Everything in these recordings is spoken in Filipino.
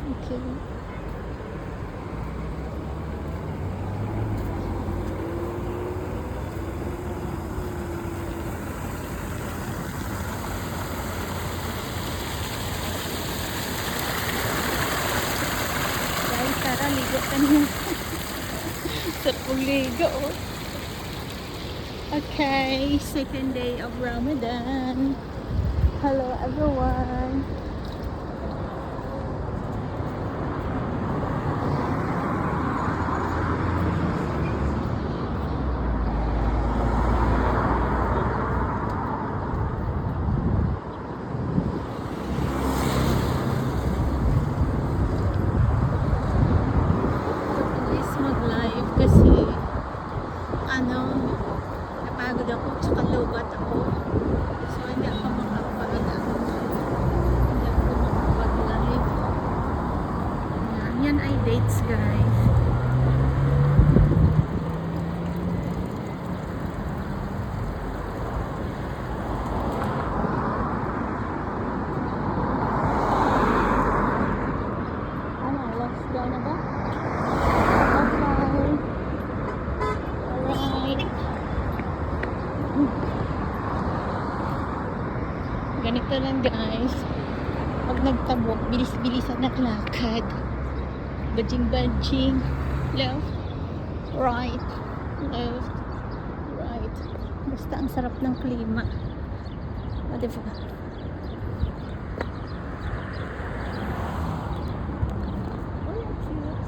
Okay. Guys, tara, ligo ka niya. Sarap mong ligo, oh. Okay, second day of Ramadan. Hello everyone. Please mag-live kasi napagod ako tsaka lobat ako. So hindi ako makapag-live. Yan ay dates, guys. Let's go na ba? Okay. Alright. Ganito lang, guys. Pag nagtabok, bilis-bilisan naglakad. Badjing-badjing. Left, right, left, right. Basta ang sarap ng klima. O, diba? Oh, cute.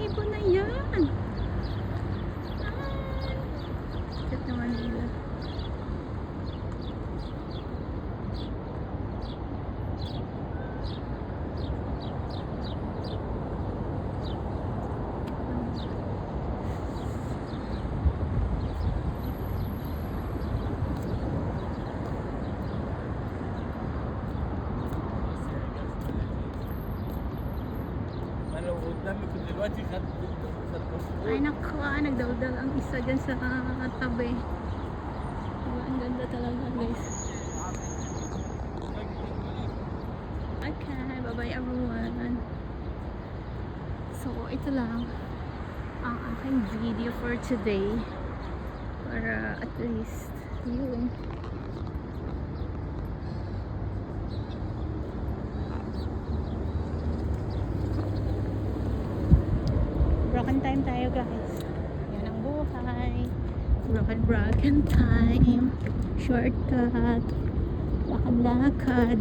Ibon na yan. Cute naman nila. Ay naku, nagdawdal ang isa dyan sa tabi. Diba, ang ganda talaga, guys. Okay, bye bye everyone. So ito lang ang aking video for today, para at least yun, broken time tayo, guys. Yan ang buhay. Broken time. Shortcut. Lakad-lakad.